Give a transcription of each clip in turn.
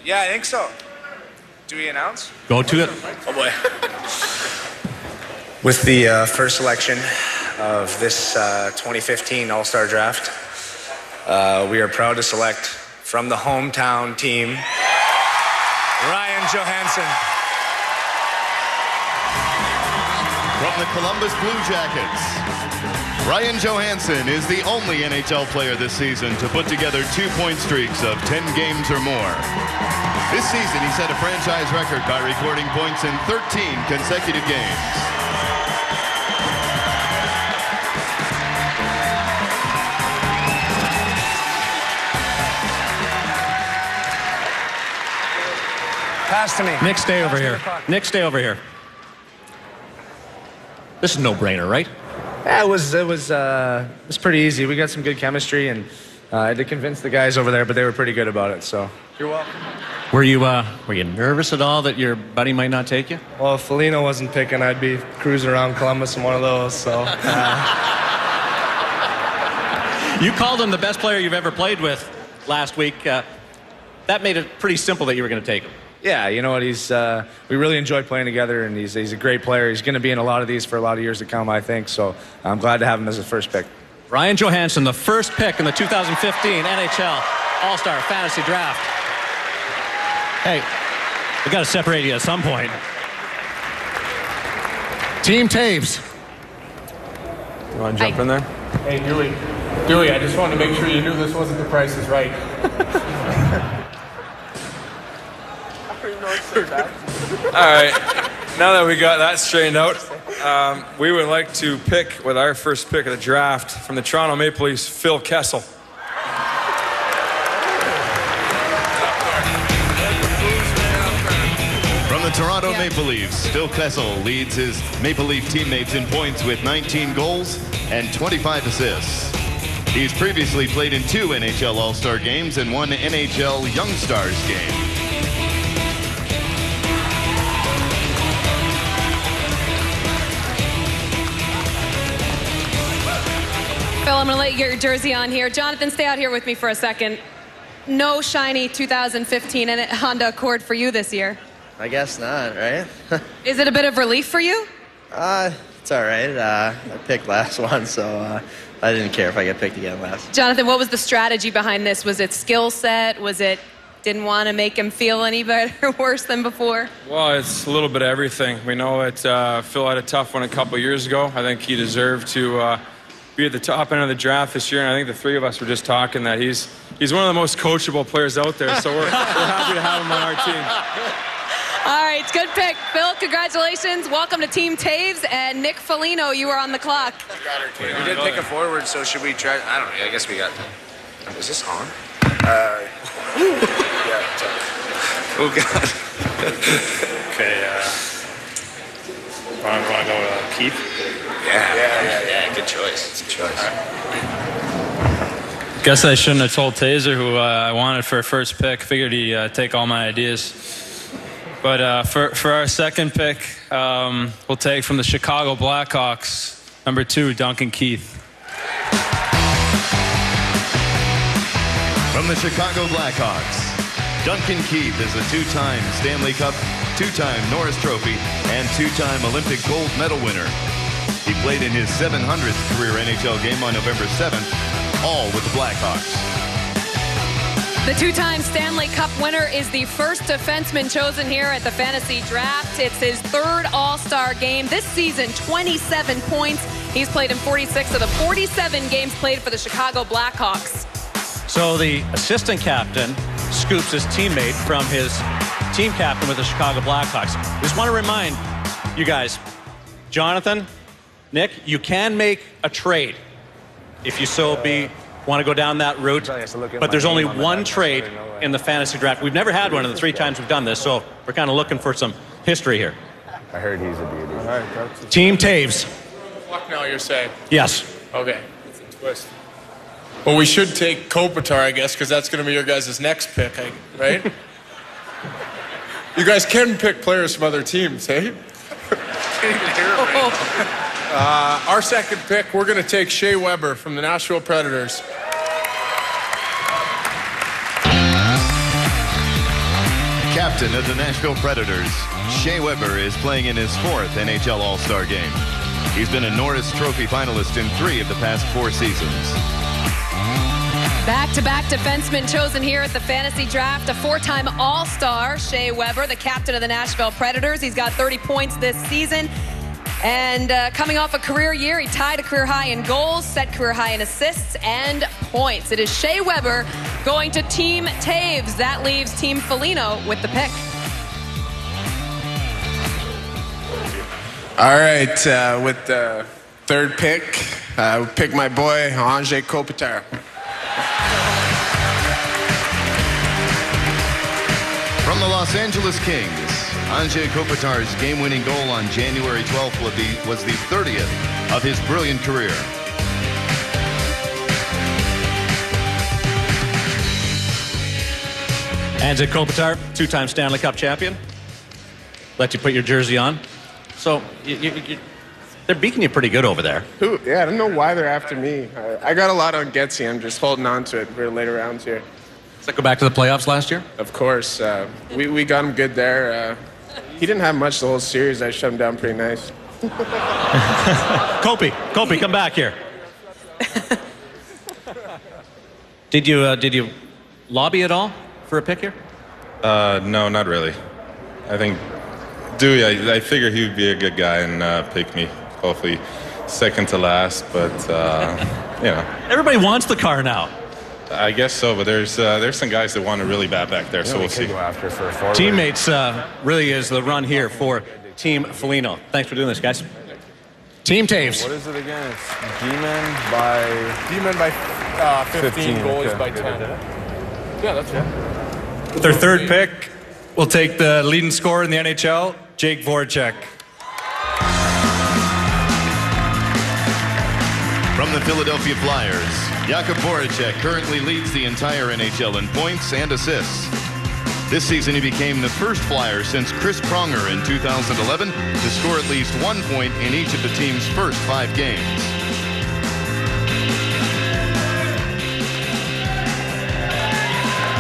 Yeah, I think so. Do we announce? Go to it. Oh boy. With the first selection of this 2015 All-Star Draft, we are proud to select from the hometown team, Ryan Johansson. From the Columbus Blue Jackets, Ryan Johansson is the only NHL player this season to put together 2-point streaks of 10 games or more. This season, he set a franchise record by recording points in 13 consecutive games. Pass to me. Nick, stay over here. Nick, stay over here. This is a no-brainer, right? Yeah, it was pretty easy. We got some good chemistry, and I had to convince the guys over there, but they were pretty good about it. So you're welcome. Were you nervous at all that your buddy might not take you? Well, if Foligno wasn't picking, I'd be cruising around Columbus in one of those. So you called him the best player you've ever played with last week. That made it pretty simple that you were going to take him. yeah, you know what? We really enjoy playing together, and he's a great player. He's going to be in a lot of these for a lot of years to come, I think. So I'm glad to have him as a first pick. Ryan Johansson, the first pick in the 2015 NHL All-Star Fantasy Draft. Hey, we got to separate you at some point. Team Taves. You want to jump in there? Hey, Dewey, I just wanted to make sure you knew this wasn't The Price is Right. All right, now that we got that straightened out, we would like to pick with our first pick of the draft from the Toronto Maple Leafs, Phil Kessel. From the Toronto Maple Leafs, Phil Kessel leads his Maple Leaf teammates in points with 19 goals and 25 assists. He's previously played in 2 NHL All-Star games and 1 NHL Young Stars game. Phil, I'm going to let you get your jersey on here. Jonathan, stay out here with me for a second. No shiny 2015 Honda Accord for you this year. I guess not, right? Is it a bit of relief for you? It's all right. I picked last one, so I didn't care if I get picked again last. Jonathan, what was the strategy behind this? Was it skill set? Was it didn't want to make him feel any better or worse than before? Well, it's a little bit of everything. We know that Phil had a tough one a couple years ago. I think he deserved to be at the top end of the draft this year, and I think the three of us were just talking that he's one of the most coachable players out there, so we're happy to have him on our team. All right, good pick. Phil, congratulations. Welcome to Team Taves, and Nick Foligno, you are on the clock. We did pick a forward, so should we try? I don't know. I guess we got. Is this on? Yeah. Oh God. Okay, want to go with Keith? Yeah. Good choice. Good choice. Guess I shouldn't have told Taser who I wanted for a first pick. Figured he'd take all my ideas. But for our second pick, we'll take from the Chicago Blackhawks, number 2, Duncan Keith. From the Chicago Blackhawks, Duncan Keith is a 2-time Stanley Cup, 2-time Norris Trophy, and 2-time Olympic gold medal winner. He played in his 700th career NHL game on November 7th, all with the Blackhawks. The 2-time Stanley Cup winner is the first defenseman chosen here at the Fantasy Draft. It's his 3rd All-Star game. This season, 27 points. He's played in 46 of the 47 games played for the Chicago Blackhawks. So the assistant captain scoops his teammate from his team captain with the Chicago Blackhawks. Just want to remind you guys, Jonathan, Nick, you can make a trade if you so want to go down that route, but there's only one trade in the fantasy draft. We've never had one in the 3 times we've done this, so we're kind of looking for some history here. I heard he's a beauty. All right, Team Taves. Fuck now, you're saying? Yes. Okay. It's a twist. Well, we should take Kopitar, I guess, because that's going to be your guys' next pick, right? You guys can pick players from other teams, eh? Our second pick, we're going to take Shea Weber from the Nashville Predators. Captain of the Nashville Predators, Shea Weber is playing in his 4th NHL All-Star game. He's been a Norris Trophy finalist in 3 of the past 4 seasons. Back-to-back defensemen chosen here at the fantasy draft. A 4-time All-Star, Shea Weber, the captain of the Nashville Predators. He's got 30 points this season. And coming off a career year, he tied a career high in goals, set career high in assists and points. It is Shea Weber going to Team Taves. That leaves Team Foligno with the pick. All right, with the 3rd pick, we pick my boy, Anze Kopitar. From the Los Angeles Kings, Anze Kopitar's game-winning goal on January 12th was the 30th of his brilliant career. Anze Kopitar, 2-time Stanley Cup champion. Let you put your jersey on. So they're beating you pretty good over there. Yeah, I don't know why they're after me. I got a lot on Getsy. I'm just holding on to it for later rounds here. Does that go back to the playoffs last year? Of course. We got him good there. He didn't have much the whole series. I shut him down pretty nice. Kopi, come back here. Did you lobby at all for a pick here? No, not really. I think Dewey, I figure he would be a good guy and pick me, hopefully second to last, but, you know. Everybody wants the car now. I guess so, but there's some guys that want it really bad back there, so we'll see. Go after for a forward. Teammates really is the run here for Team Foligno. Thanks for doing this, guys. Team Taves. What is it again? It's D-men by 15, goalies by 10. Yeah, that's right. Their 3rd pick will take the leading scorer in the NHL, Jake Voracek. From the Philadelphia Flyers, Jakub Voracek currently leads the entire NHL in points and assists. This season, he became the first Flyer since Chris Pronger in 2011 to score at least 1 point in each of the team's first 5 games.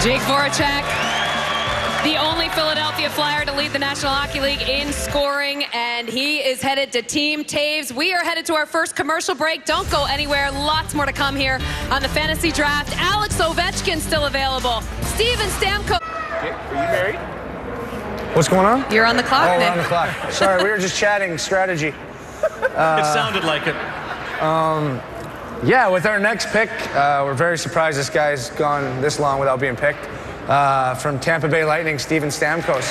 Jake Voracek, the only Philadelphia Flyer to lead the National Hockey League in scoring, and he is headed to Team Taves. We are headed to our first commercial break. Don't go anywhere. Lots more to come here on the Fantasy Draft. Alex Ovechkin still available. Steven Stamkos. Are you married? What's going on? You're on the clock, Oh, Nick. we're on the clock. Sorry, we were just chatting strategy. It sounded like it. Yeah, with our next pick, we're very surprised this guy's gone this long without being picked. From Tampa Bay Lightning, Steven Stamkos.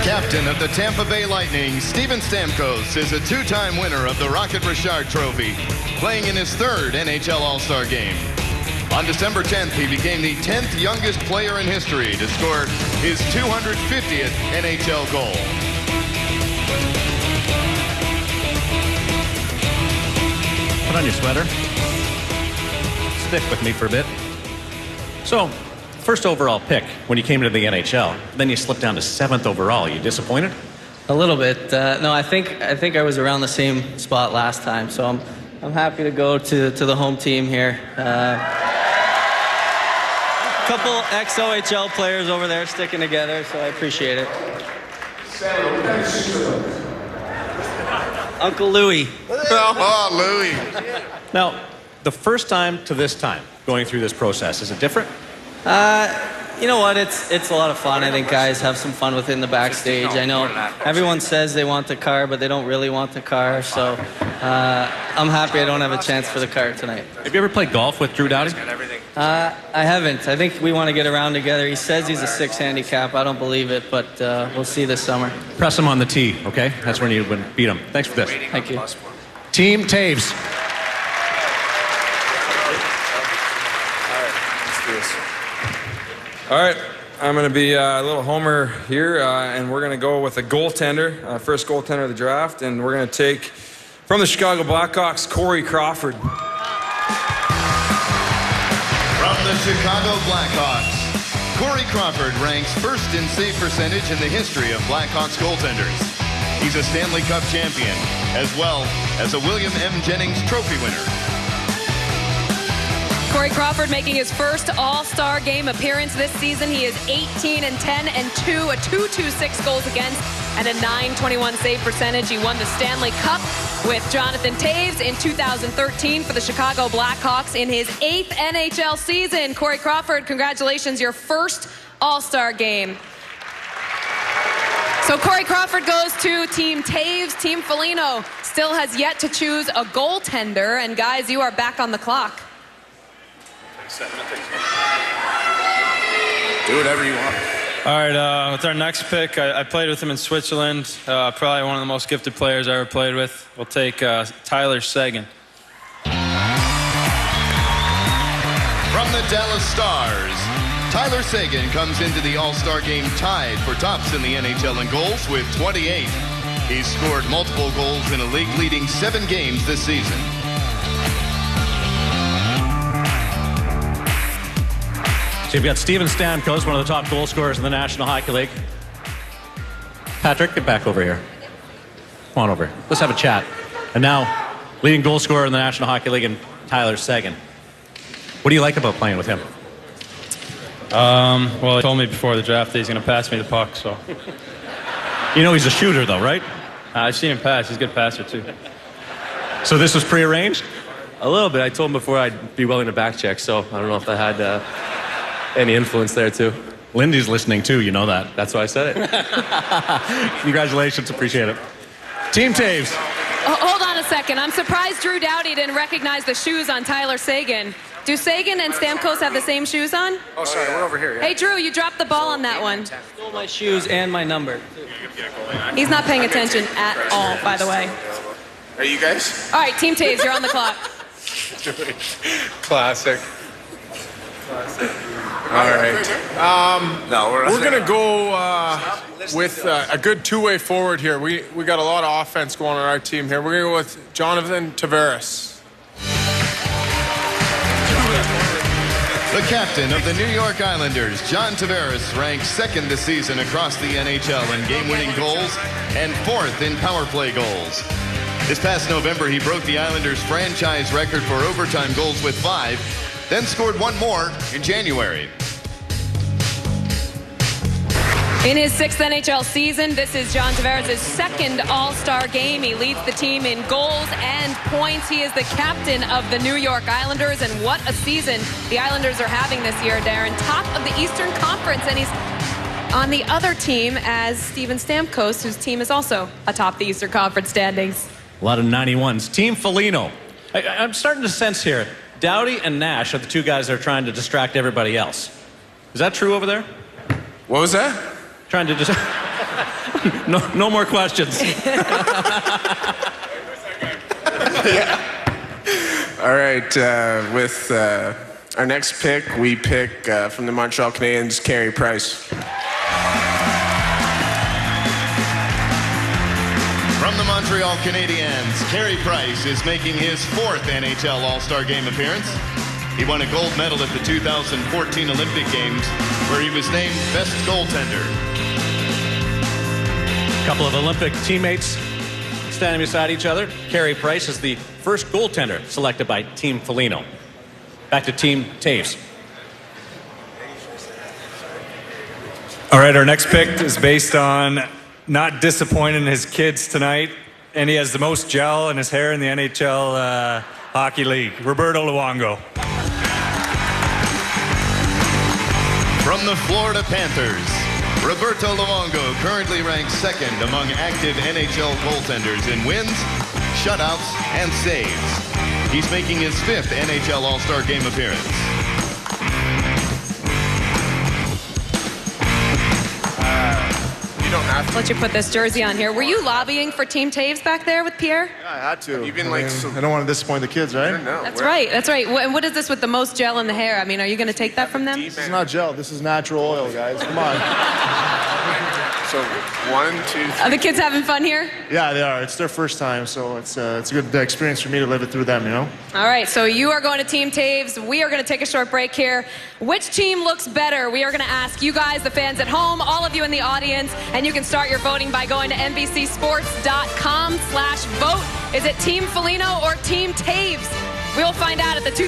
Captain of the Tampa Bay Lightning, Steven Stamkos is a 2-time winner of the Rocket Richard Trophy, playing in his 3rd NHL All-Star game. On December 10th, he became the 10th youngest player in history to score his 250th NHL goal. Put on your sweater. Stick with me for a bit. So, first overall pick when you came into the NHL, then you slipped down to 7th overall. You disappointed? A little bit. No, I think I was around the same spot last time, so I'm happy to go to the home team here. Couple ex-OHL players over there sticking together, so I appreciate it. Uncle Louie. Oh, Louie. Now, the first time to this time going through this process, is it different? You know what? It's a lot of fun. I think guys have some fun within the backstage. I know everyone says they want the car, but they don't really want the car. So I'm happy I don't have a chance for the car tonight. Have you ever played golf with Drew Doughty? I haven't. I think we want to get around together. He says he's a 6 handicap. I don't believe it, but we'll see this summer. Press him on the tee, okay? That's when you would beat him. Thanks for this. Thank you. Team Taves. All right, I'm going to be a little homer here, and we're going to go with a goaltender, first goaltender of the draft, and we're going to take from the Chicago Blackhawks, Corey Crawford. From the Chicago Blackhawks, Corey Crawford ranks first in save percentage in the history of Blackhawks goaltenders. He's a Stanley Cup champion, as well as a William M. Jennings Trophy winner. Corey Crawford making his first All-Star Game appearance this season. He is 18-10 and 2, a 2.26 goals against, and a .921 save percentage. He won the Stanley Cup with Jonathan Toews in 2013 for the Chicago Blackhawks in his 8th NHL season. Corey Crawford, congratulations, your first All-Star Game. So Corey Crawford goes to Team Toews. Team Foligno still has yet to choose a goaltender. And guys, you are back on the clock. Do whatever you want. All right, with our next pick, I played with him in Switzerland. Probably one of the most gifted players I ever played with. We'll take Tyler Seguin. From the Dallas Stars, Tyler Seguin comes into the All-Star Game tied for tops in the NHL in goals with 28. He's scored multiple goals in a league-leading 7 games this season. So you've got Steven Stamkos, one of the top goal scorers in the National Hockey League. Patrick, get back over here. Come on over. Let's have a chat. And now, leading goal scorer in the National Hockey League, and Tyler Seguin. What do you like about playing with him? Well, he told me before the draft that he's going to pass me the puck, so. You know he's a shooter, though, right? I've seen him pass. He's a good passer, too. So this was prearranged? A little bit. I told him before I'd be willing to back check, so I don't know if that had any influence there, too. Lindy's listening, too. You know that. That's why I said it. Congratulations. Appreciate it. Team Toews. Hold on a second. I'm surprised Drew Doughty didn't recognize the shoes on Tyler Seguin. Do Seguin and Stamkos have the same shoes on? Oh, sorry, we're over here. Yeah. Hey, Drew, you dropped the ball on that one. Stole my shoes and my number. He's not paying attention at all, by the way. Are you guys? All right, Team Toews, you're on the clock. Classic. All right. No, we're going to go with a good two-way forward here. We got a lot of offense going on our team here. We're going to go with Jonathan Tavares. The captain of the New York Islanders, John Tavares, ranked 2nd this season across the NHL in game-winning goals and 4th in power play goals. This past November, he broke the Islanders' franchise record for overtime goals with 5, then scored 1 more in January. In his 6th NHL season, this is John Tavares' 2nd All-Star Game. He leads the team in goals and points. He is the captain of the New York Islanders, and what a season the Islanders are having this year, Darren. Top of the Eastern Conference, and he's on the other team as Steven Stamkos, whose team is also atop the Eastern Conference standings. A lot of 91s. Team Foligno. I'm starting to sense here, Doughty and Nash are the two guys that are trying to distract everybody else. Is that true over there? What was that? Trying to just... no more questions. Yeah. All right, with our next pick, we pick from the Montreal Canadiens, Carey Price. From the Montreal Canadiens, Carey Price is making his 4th NHL All-Star Game appearance. He won a gold medal at the 2014 Olympic Games, where he was named Best Goaltender. A couple of Olympic teammates standing beside each other. Carey Price is the first goaltender selected by Team Foligno. Back to Team Toews. All right, our next pick is based on not disappointing his kids tonight, and he has the most gel in his hair in the NHL Hockey League. Roberto Luongo. From the Florida Panthers, Roberto Luongo currently ranks 2nd among active NHL goaltenders in wins, shutouts, and saves. He's making his 5th NHL All-Star Game appearance. You don't have to. Let you put this jersey on here. Were you lobbying for Team Toews back there with Pierre? Yeah, I had to. You've been like... I don't want to disappoint the kids, right? No, That's right. That's right. What is this with the most gel in the hair? I mean, are you going to take that from them? This is not gel. This is natural oil, guys. Come on. So 1, 2, 3. Are the kids having fun here? Yeah, they are. It's their first time, so it's a good experience for me to live it through them, you know? All right, so you are going to Team Toews. We are going to take a short break here. Which team looks better? We are going to ask you guys, the fans at home, all of you in the audience, and you can start your voting by going to NBCSports.com/vote. Is it Team Foligno or Team Toews? We'll find out at the